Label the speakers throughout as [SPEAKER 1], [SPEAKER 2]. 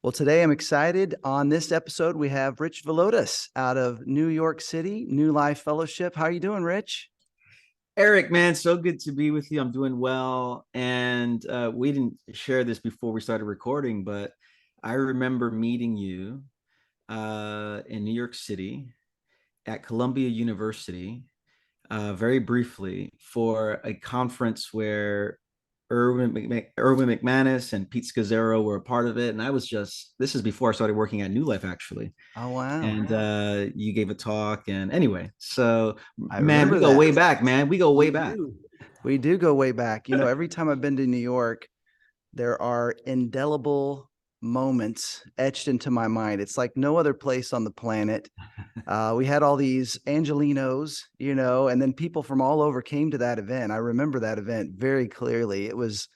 [SPEAKER 1] Well, today I'm excited. On this episode, we have Rich Villodas out of New York City, New Life Fellowship. How are you doing, Rich?
[SPEAKER 2] Eric, man, so good to be with you. I'm doing well. And we didn't share this before we started recording, but I remember meeting you in New York City at Columbia University very briefly for a conference where Erwin McManus and Pete Scazzaro were a part of it. And this is before I started working at New Life, actually.
[SPEAKER 1] Oh, wow.
[SPEAKER 2] And you gave a talk. And anyway, so
[SPEAKER 1] I
[SPEAKER 2] man, we
[SPEAKER 1] remember
[SPEAKER 2] go
[SPEAKER 1] that.
[SPEAKER 2] way back, man. We go way
[SPEAKER 1] We
[SPEAKER 2] back.
[SPEAKER 1] do. We do go way back. Every time I've been to New York, there are indelible moments etched into my mind. It's like no other place on the planet. We had all these Angelinos, and then people from all over came to that event. I remember that event very clearly. It was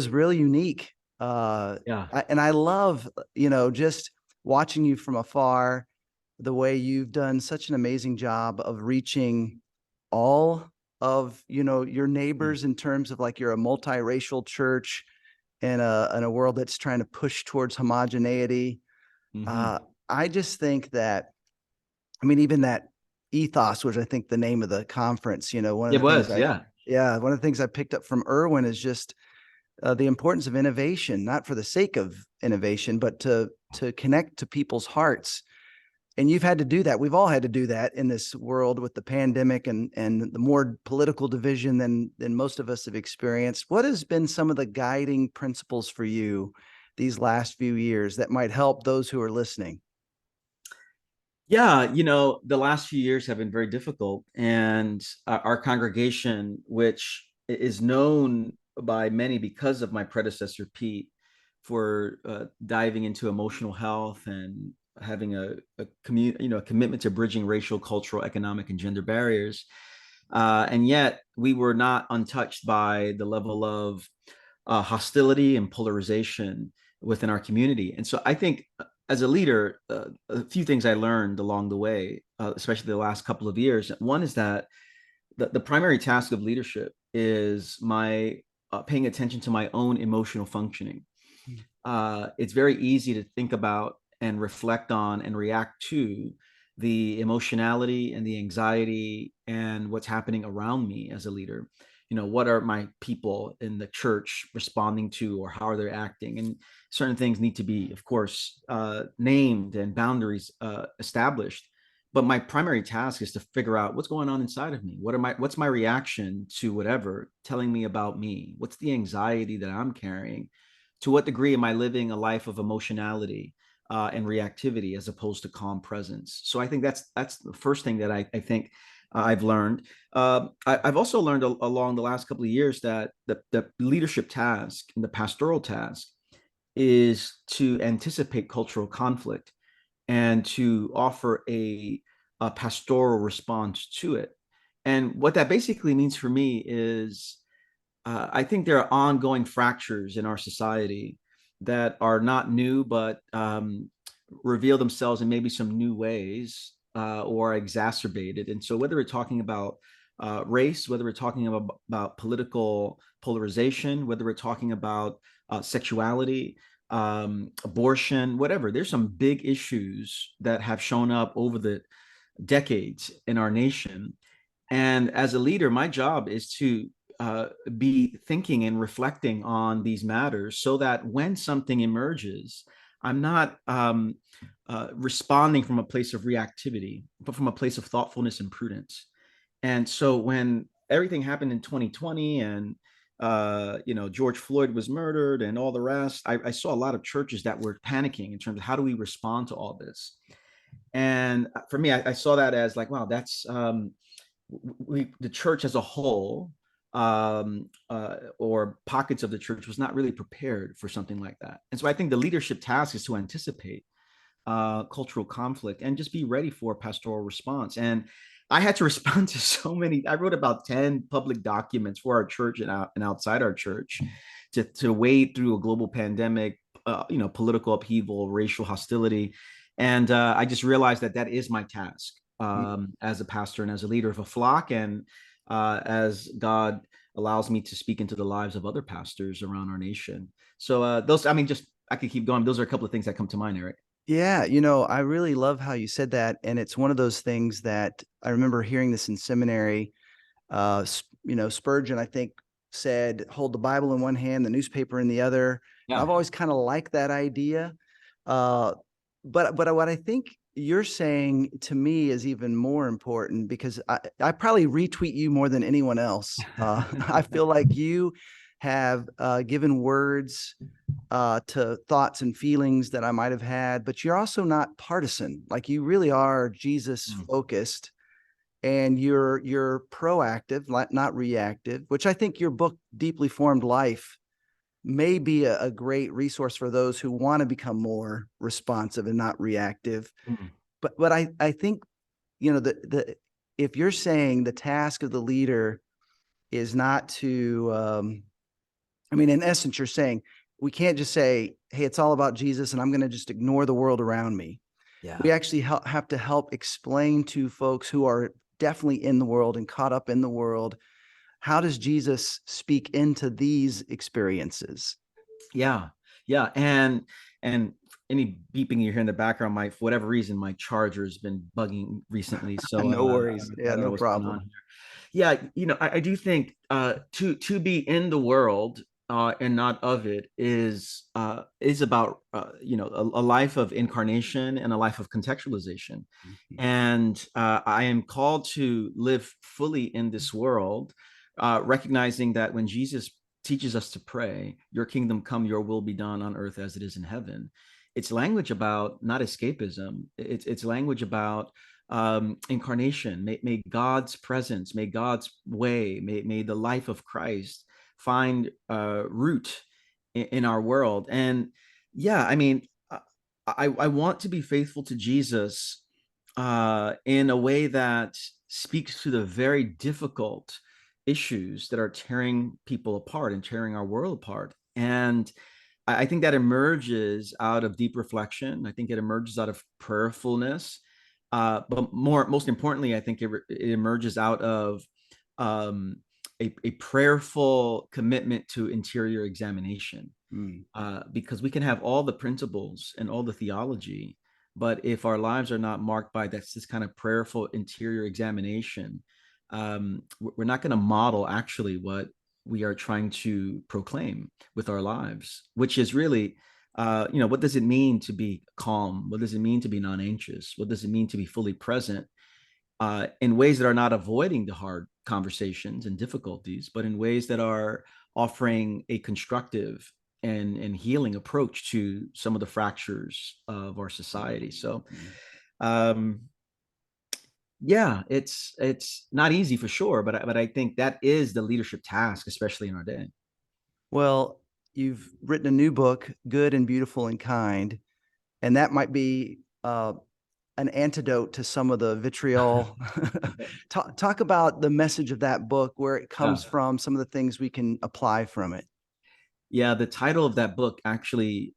[SPEAKER 1] really unique.
[SPEAKER 2] Yeah.
[SPEAKER 1] And I love, just watching you from afar, the way you've done such an amazing job of reaching all of, your neighbors in terms of like you're a multiracial church in a world that's trying to push towards homogeneity.
[SPEAKER 2] Mm-hmm.
[SPEAKER 1] Uh, I just think that, I mean, even that ethos, which I think the name of the conference, one of
[SPEAKER 2] It
[SPEAKER 1] the things
[SPEAKER 2] was, yeah.
[SPEAKER 1] one of the things I picked up from Irwin is just the importance of innovation, not for the sake of innovation, but to connect to people's hearts. And you've had to do that. We've all had to do that in this world with the pandemic and the more political division than most of us have experienced. What has been some of the guiding principles for you these last few years that might help those who are listening?
[SPEAKER 2] Yeah, the last few years have been very difficult. And our congregation, which is known by many because of my predecessor, Pete, for diving into emotional health and having a commitment to bridging racial, cultural, economic, and gender barriers. And yet we were not untouched by the level of hostility and polarization within our community. And so I think as a leader, a few things I learned along the way, especially the last couple of years. One is that the primary task of leadership is my paying attention to my own emotional functioning. It's very easy to think about and reflect on and react to the emotionality and the anxiety and what's happening around me as a leader. What are my people in the church responding to, or how are they acting? And certain things need to be, of course, named and boundaries established. But my primary task is to figure out what's going on inside of me. What's my reaction to whatever telling me about me? What's the anxiety that I'm carrying? To what degree am I living a life of emotionality and reactivity as opposed to calm presence? So I think that's the first thing that I think I've learned. I've also learned along the last couple of years that the leadership task and the pastoral task is to anticipate cultural conflict and to offer a pastoral response to it. And what that basically means for me is I think there are ongoing fractures in our society that are not new, but reveal themselves in maybe some new ways or exacerbated. And so, whether we're talking about race, whether we're talking about political polarization, whether we're talking about sexuality, abortion, whatever, there's some big issues that have shown up over the decades in our nation. And as a leader, my job is to be thinking and reflecting on these matters so that when something emerges, I'm not responding from a place of reactivity, but from a place of thoughtfulness and prudence. And so when everything happened in 2020 and George Floyd was murdered and all the rest, I saw a lot of churches that were panicking in terms of how do we respond to all this. And for me, I saw that as like, wow, that's the church as a whole or pockets of the church was not really prepared for something like that. And so I think the leadership task is to anticipate cultural conflict and just be ready for a pastoral response. And I had to respond to so many. I wrote about 10 public documents for our church and outside our church to wade through a global pandemic, political upheaval, racial hostility. And I just realized that that is my task as a pastor and as a leader of a flock. And as God allows me to speak into the lives of other pastors around our nation. So those, I mean, just I could keep going. Those are a couple of things that come to mind, Eric.
[SPEAKER 1] Yeah, I really love how you said that, and it's one of those things that I remember hearing this in seminary. Spurgeon, I think, said, "Hold the Bible in one hand, the newspaper in the other." And
[SPEAKER 2] Yeah.
[SPEAKER 1] I've always kind of liked that idea, uh, but what I think you're saying to me is even more important because I probably retweet you more than anyone else. I feel like you have given words to thoughts and feelings that I might have had, but you're also not partisan. Like you really are Jesus
[SPEAKER 2] Mm.
[SPEAKER 1] focused, and you're proactive, not reactive. Which I think your book, Deeply Formed Life, may be a great resource for those who want to become more responsive and not reactive.
[SPEAKER 2] Mm.
[SPEAKER 1] But I think the if you're saying the task of the leader is not to I mean, in essence, you're saying we can't just say, "Hey, it's all about Jesus," and I'm going to just ignore the world around me. We
[SPEAKER 2] Yeah.
[SPEAKER 1] actually have to help explain to folks who are definitely in the world and caught up in the world, how does Jesus speak into these experiences?
[SPEAKER 2] Yeah. Yeah. And any beeping you hear in the background, for whatever reason, my charger has been bugging recently. So
[SPEAKER 1] No
[SPEAKER 2] I
[SPEAKER 1] worries.
[SPEAKER 2] don't, I
[SPEAKER 1] Yeah,
[SPEAKER 2] don't know
[SPEAKER 1] no
[SPEAKER 2] what's going on
[SPEAKER 1] problem.
[SPEAKER 2] here. Yeah, I do think to be in the world and not of it is about a life of incarnation and a life of contextualization.
[SPEAKER 1] Mhm.
[SPEAKER 2] And I am called to live fully in this world, recognizing that when Jesus teaches us to pray, "Your kingdom come, your will be done on earth as it is in heaven," it's language about not escapism. It's language about incarnation. May God's presence, may God's way, may the life of Christ find root in our world. And yeah, I mean, I want to be faithful to Jesus in a way that speaks to the very difficult issues that are tearing people apart and tearing our world apart. And I think that emerges out of deep reflection. I think it emerges out of prayerfulness. But most importantly, I think it emerges out of um, a prayerful commitment to interior examination.
[SPEAKER 1] Mm.
[SPEAKER 2] Because we can have all the principles and all the theology, but if our lives are not marked by this kind of prayerful interior examination, we're not going to model actually what we are trying to proclaim with our lives, which is really, what does it mean to be calm? What does it mean to be non-anxious? What does it mean to be fully present in ways that are not avoiding the hard conversations and difficulties, but in ways that are offering a constructive and healing approach to some of the fractures of our society. So,
[SPEAKER 1] Mm.
[SPEAKER 2] um, yeah, it's not easy for sure, but I think that is the leadership task, especially in our day.
[SPEAKER 1] Well, you've written a new book, Good and Beautiful and Kind, and that might be an antidote to some of the vitriol. Talk about the message of that book, where it
[SPEAKER 2] Yeah.
[SPEAKER 1] comes from, some of the things we can apply from it.
[SPEAKER 2] Yeah, the title of that book actually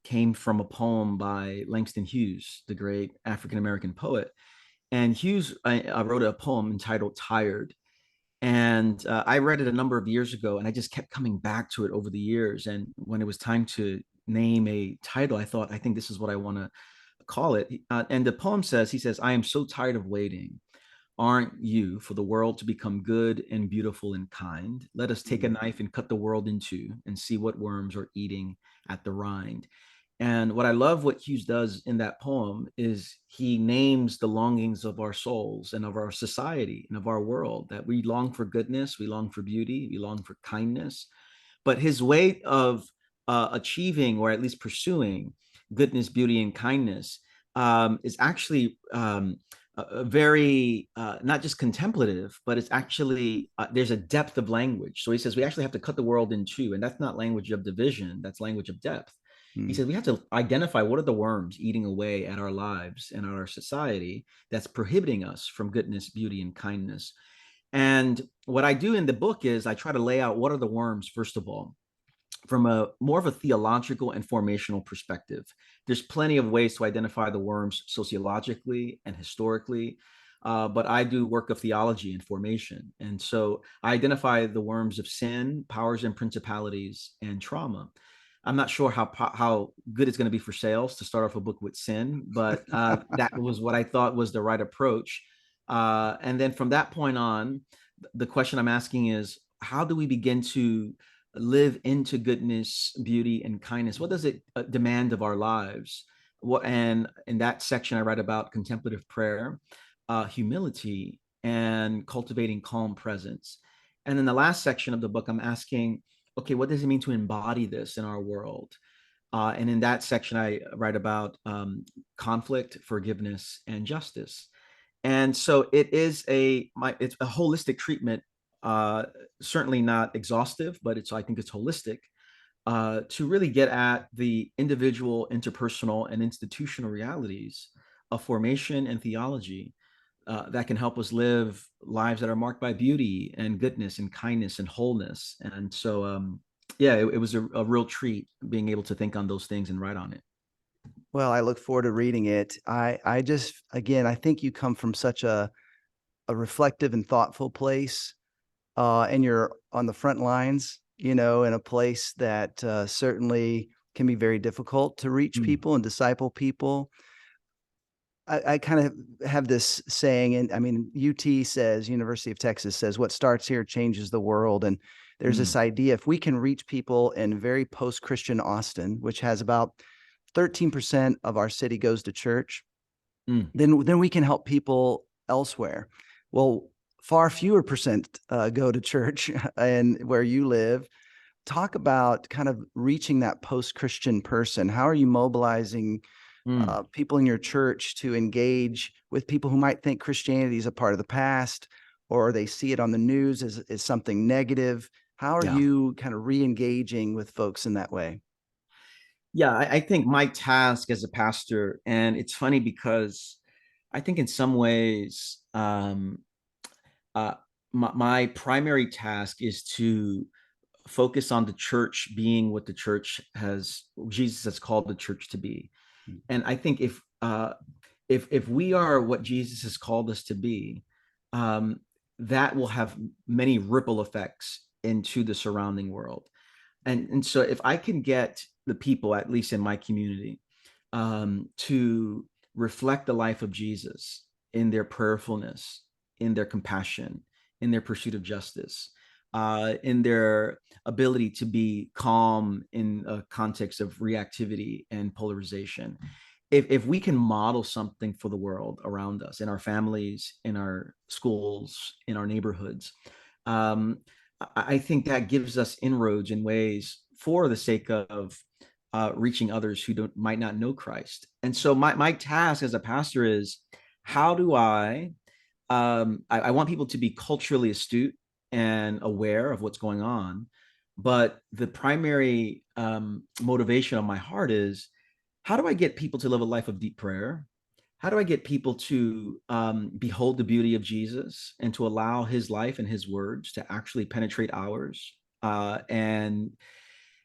[SPEAKER 2] came from a poem by Langston Hughes, the great African American poet. And Hughes I wrote a poem entitled "Tired," and I read it a number of years ago, and I just kept coming back to it over the years. And when it was time to name a title, I thought, I think this is what I want to call it. And the poem says, he says, "I am so tired of waiting. Aren't you, for the world to become good and beautiful and kind? Let us take a
[SPEAKER 1] Mm.
[SPEAKER 2] knife and cut the world in two and see what worms are eating at the rind." And what I love what Hughes does in that poem is he names the longings of our souls and of our society and of our world, that we long for goodness, we long for beauty, we long for kindness. But his way of achieving, or at least pursuing, goodness, beauty, and kindness is actually very not just contemplative, but it's actually there's a depth of language. So he says we actually have to cut the world in two, and that's not language of division, that's language of depth. He
[SPEAKER 1] Mm.
[SPEAKER 2] says we have to identify what are the worms eating away at our lives and our society that's prohibiting us from goodness, beauty, and kindness. And what I do in the book is I try to lay out what are the worms, first of all, from a more of a theological and formational perspective. There's plenty of ways to identify the worms sociologically and historically, but I do work of theology and formation. And so I identify the worms of sin, powers and principalities, and trauma. I'm not sure how good it's going to be for sales to start off a book with sin, but that was what I thought was the right approach. And then from that point on, the question I'm asking is, how do we begin to live into goodness, beauty, and kindness? What does it demand of our lives? And in that section, I write about contemplative prayer, humility, and cultivating calm presence. And in the last section of the book, I'm asking, okay, what does it mean to embody this in our world? And in that section, I write about conflict, forgiveness, and justice. And so it's a holistic treatment, uh, certainly not exhaustive, but I think it's holistic, to really get at the individual, interpersonal, and institutional realities of formation and theology that can help us live lives that are marked by beauty and goodness and kindness and wholeness. And so, yeah, it was a real treat being able to think on those things and write on it.
[SPEAKER 1] Well, I look forward to reading it. I just, again, I think you come from such a reflective and thoughtful place, and you're on the front lines, in a place that certainly can be very difficult to reach
[SPEAKER 2] Mm,
[SPEAKER 1] people and disciple people. I kind of have this saying, and I mean, UT says, University of Texas says, what starts here changes the world. And there's this
[SPEAKER 2] mm,
[SPEAKER 1] idea, if we can reach people in very post-Christian Austin, which has about 13% of our city goes to church,
[SPEAKER 2] mm.
[SPEAKER 1] then we can help people elsewhere. Well, far fewer percent go to church and where you live. Talk about kind of reaching that post-Christian person. How are you mobilizing
[SPEAKER 2] Mm.
[SPEAKER 1] people in your church to engage with people who might think Christianity is a part of the past, or they see it on the news as something negative? How are
[SPEAKER 2] Yeah.
[SPEAKER 1] you kind of re-engaging with folks in that way?
[SPEAKER 2] Yeah, I think my task as a pastor, and it's funny because I think in some ways, uh, my primary task is to focus on the church being what the church has, Jesus has called the church to be. And I think if we are what Jesus has called us to be, um, that will have many ripple effects into the surrounding world. And so if I can get the people, at least in my community, to reflect the life of Jesus in their prayerfulness, in their compassion, in their pursuit of justice, in their ability to be calm in a context of reactivity and polarization. If we can model something for the world around us, in our families, in our schools, in our neighborhoods, um, I think that gives us inroads in ways for the sake of reaching others who might not know Christ. And so my task as a pastor is, how do I want people to be culturally astute and aware of what's going on, but the primary motivation of my heart is, how do I get people to live a life of deep prayer? How do I get people to behold the beauty of Jesus and to allow his life and his words to actually penetrate ours, and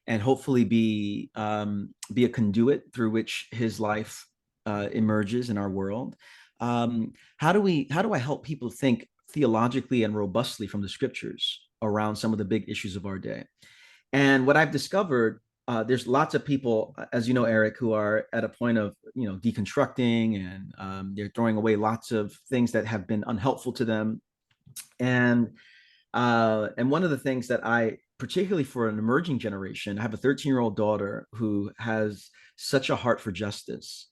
[SPEAKER 2] hopefully be a conduit through which his life emerges in our world? How do I help people think theologically and robustly from the scriptures around some of the big issues of our day? And what I've discovered, there's lots of people, as you know, Eric, who are at a point of deconstructing, and they're throwing away lots of things that have been unhelpful to them. And one of the things that I, particularly for an emerging generation, I have a 13-year-old daughter who has such a heart for justice.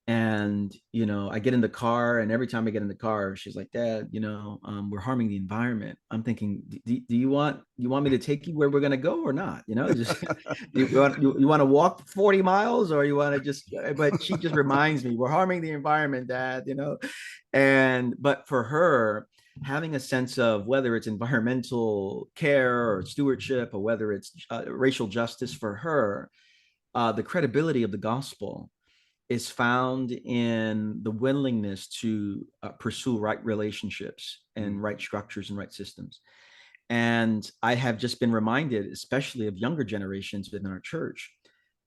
[SPEAKER 2] And I get in the car, and every time I get in the car, she's like, Dad, we're harming the environment. I'm thinking, do you want me to take you where we're going to go or not? Just you want to walk 40 miles, or you want to just, but she just reminds me, we're harming the environment, Dad. But for her, having a sense of whether it's environmental care or stewardship, or whether it's racial justice, for her, the credibility of the gospel is found in the willingness to pursue right relationships and right structures and right systems. And I have just been reminded, especially of younger generations within our church,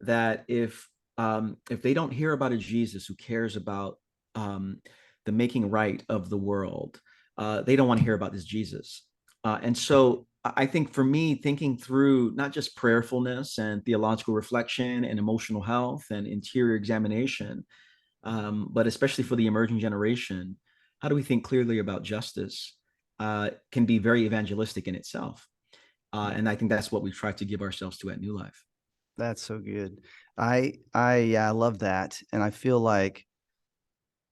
[SPEAKER 2] that if they don't hear about a Jesus who cares about the making right of the world, they don't want to hear about this Jesus. And so I think for me, thinking through not just prayerfulness and theological reflection and emotional health and interior examination, but especially for the emerging generation, how do we think clearly about justice can be very evangelistic in itself. And I think that's what we try to give ourselves to at New Life.
[SPEAKER 1] That's so good. Yeah, I love that. And I feel like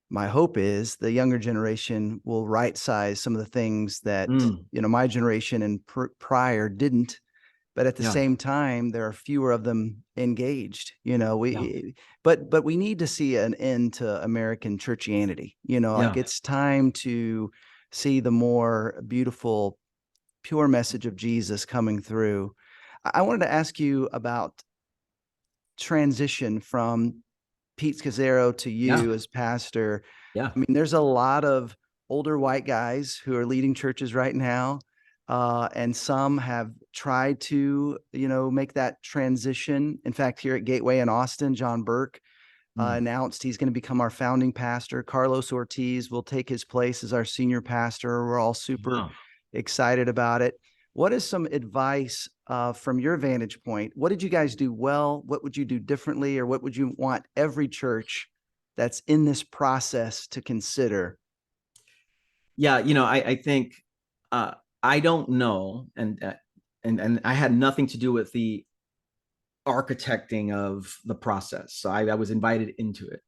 [SPEAKER 1] my hope is the younger generation will right size some of the things that,
[SPEAKER 2] Mm,
[SPEAKER 1] my generation and prior didn't. But at the
[SPEAKER 2] yeah,
[SPEAKER 1] same time, there are fewer of them engaged.
[SPEAKER 2] yeah,
[SPEAKER 1] But we need to see an end to American churchianity. Like
[SPEAKER 2] yeah.
[SPEAKER 1] it's time to see the more beautiful, pure message of Jesus coming through. I wanted to ask you about transition from Pete Scazzaro to
[SPEAKER 2] Yeah,
[SPEAKER 1] you as pastor.
[SPEAKER 2] yeah.
[SPEAKER 1] I mean, there's a lot of older white guys who are leading churches right now, and some have tried to, make that transition. In fact, here at Gateway in Austin, John Burke
[SPEAKER 2] Mm,
[SPEAKER 1] announced he's going to become our founding pastor. Carlos Ortiz will take his place as our senior pastor. We're all super
[SPEAKER 2] yeah.
[SPEAKER 1] excited about it. What is some advice from your vantage point? What did you guys do well? What would you do differently? Or what would you want every church that's in this process to consider?
[SPEAKER 2] Yeah, I think uh, I don't know, and I had nothing to do with the architecting of the process. So I was invited into it.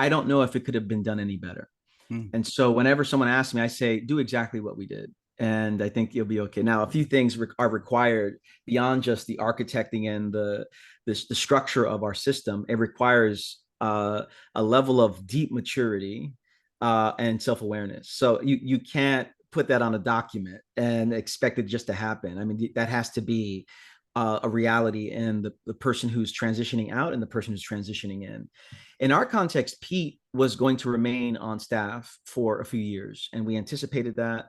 [SPEAKER 2] I don't know if it could have been done any better.
[SPEAKER 1] Mm,
[SPEAKER 2] And so whenever someone asks me, I say, do exactly what we did. And I think you'll be okay. Now, a few things are required beyond just the architecting and the structure of our system. It requires a level of deep maturity and self-awareness. So you can't put that on a document and expect it just to happen. I mean, that has to be a reality in the person who's transitioning out and the person who's transitioning in. In our context, Pete was going to remain on staff for a few years, and we anticipated that.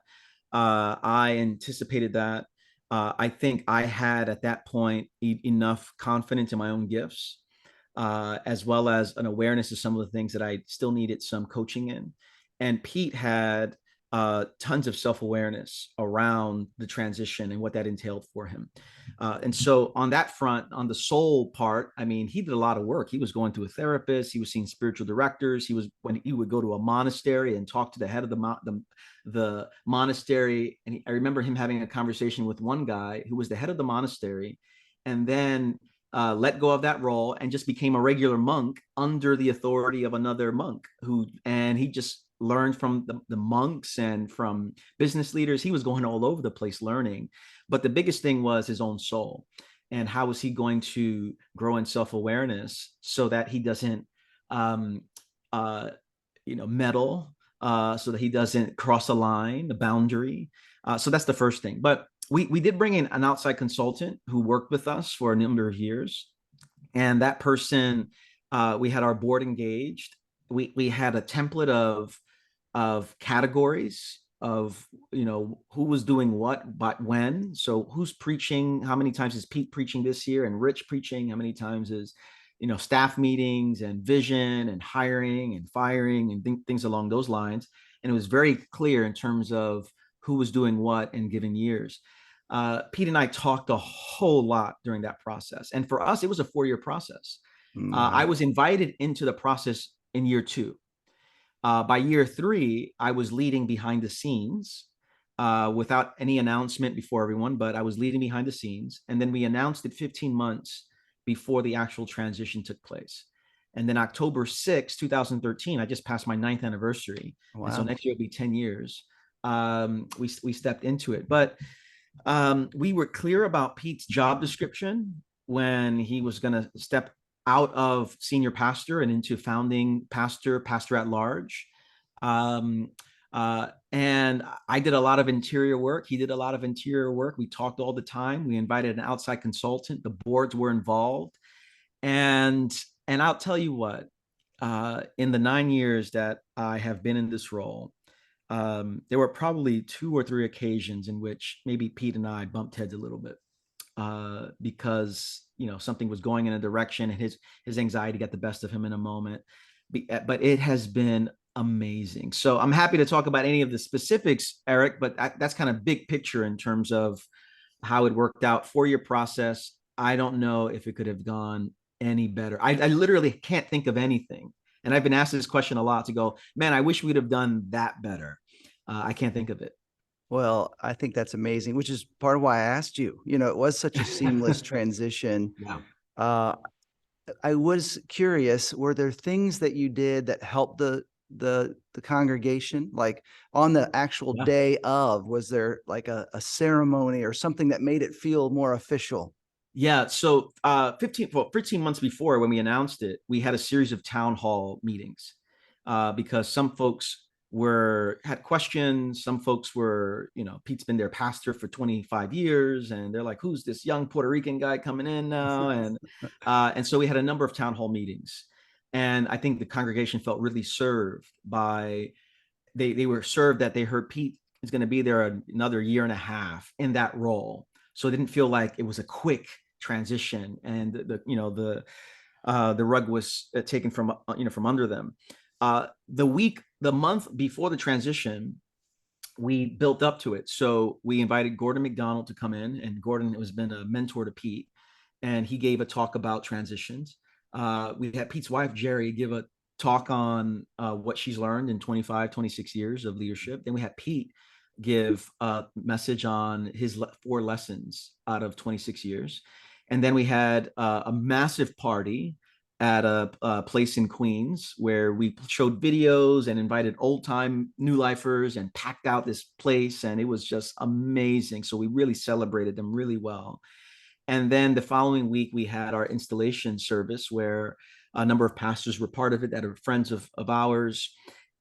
[SPEAKER 2] I anticipated that. I think I had at that point enough confidence in my own gifts, as well as an awareness of some of the things that I still needed some coaching in. And Pete had tons of self-awareness around the transition and what that entailed for him. And so on that front, on the soul part, I mean, he did a lot of work. He was going to a therapist. He was seeing spiritual directors. When he would go to a monastery and talk to the head of the monastery. And I remember him having a conversation with one guy who was the head of the monastery, and then let go of that role and just became a regular monk under the authority of another monk and he just learned from the monks and from business leaders. He was going all over the place learning, but the biggest thing was his own soul. And how was he going to grow in self-awareness so that he doesn't um, meddle, so that he doesn't cross a line, the boundary. So that's the first thing. But we did bring in an outside consultant who worked with us for a number of years, and that person, we had our board engaged. We had a template of categories of who was doing what but when. So who's preaching, how many times is Pete preaching this year, and Rich preaching, how many times is staff meetings and vision and hiring and firing and things along those lines. And it was very clear in terms of who was doing what in given years. Pete and I talked a whole lot during that process, and for us it was a 4-year process. I
[SPEAKER 1] wow.
[SPEAKER 2] was invited into the process in year 2. By year 3, I was leading behind the scenes without any announcement before everyone, but I was leading behind the scenes. And then we announced it 15 months before the actual transition took place. And then October 6, 2013, I just passed my 9th anniversary. And so
[SPEAKER 1] Wow.
[SPEAKER 2] next year will be 10 years. We stepped into it. But we were clear about Pete's job description when he was going to step out of senior pastor and into founding pastor at large. Um, and I did a lot of interior work. He did a lot of interior work. We talked all the time. We invited an outside consultant. The boards were involved. And I'll tell you what, in the 9 years that I have been in this role, there were probably 2 or 3 occasions in which maybe Pete and I bumped heads a little bit because something was going in a direction and his anxiety got the best of him in a moment. But it has been amazing. So I'm happy to talk about any of the specifics, Eric. But that's kind of big picture in terms of how it worked out. 4-year process. I don't know if it could have gone any better. I literally can't think of anything. And I've been asked this question a lot to go, man, I wish we'd have done that better. I can't think of it.
[SPEAKER 1] Well, I think that's amazing, which is part of why I asked you. You know, it was such a seamless transition.
[SPEAKER 2] Yeah.
[SPEAKER 1] Uh, I was curious, were there things that you did that helped the congregation? Like on the actual
[SPEAKER 2] Yeah.
[SPEAKER 1] day of, was there like a ceremony or something that made it feel more official?
[SPEAKER 2] Yeah. So 15 months before when we announced it, we had a series of town hall meetings because some folks had questions. Some folks were, Pete's been their pastor for 25 years, and they're like, who's this young Puerto Rican guy coming in now? And so we had a number of town hall meetings. And I think the congregation felt really served by they were served that they heard Pete is going to be there another year and a half in that role. So it didn't feel like it was a quick transition, and the rug was taken from under them. The month before the transition, we built up to it. So we invited Gordon McDonald to come in, and Gordon has been a mentor to Pete, and he gave a talk about transitions. We had Pete's wife, Jerry, give a talk on what she's learned in 25, 26 years of leadership. Then we had Pete give a message on his 4 lessons out of 26 years. And then we had a massive party at a place in Queens where we showed videos and invited old time new lifers and packed out this place. And it was just amazing. So we really celebrated them really well. And then the following week, we had our installation service where a number of pastors were part of it that are friends of ours.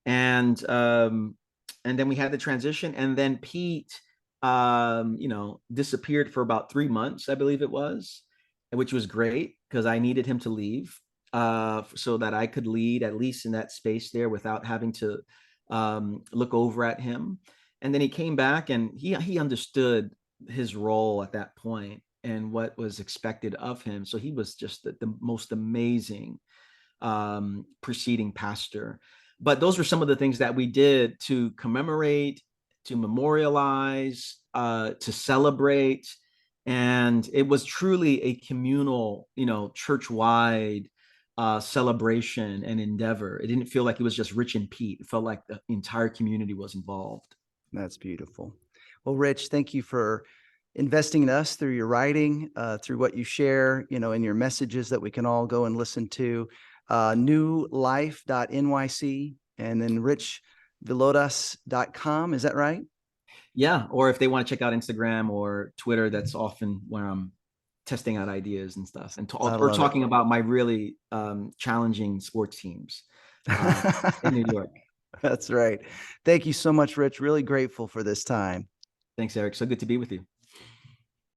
[SPEAKER 2] And then we had the transition. And then Pete, disappeared for about 3 months, I believe it was, which was great because I needed him to leave so that I could lead at least in that space there without having to look over at him. And then he came back and he understood his role at that point and what was expected of him. So he was just the most amazing preceding pastor. But those were some of the things that we did to commemorate, to memorialize, to celebrate. And it was truly a communal, church-wide celebration and endeavor. It didn't feel like it was just Rich and Pete. It felt like the entire community was involved.
[SPEAKER 1] That's beautiful. Well, Rich, thank you for investing in us through your writing, through what you share, in your messages that we can all go and listen to. Newlife.nyc and then richvillodas.com. Is that right?
[SPEAKER 2] Yeah. Or if they want to check out Instagram or Twitter, that's often where I'm testing out ideas and stuff, and
[SPEAKER 1] I
[SPEAKER 2] or
[SPEAKER 1] love it.
[SPEAKER 2] talking about my really challenging sports teams in New York.
[SPEAKER 1] That's right. Thank you so much, Rich. Really grateful for this time.
[SPEAKER 2] Thanks, Eric. So good to be with you.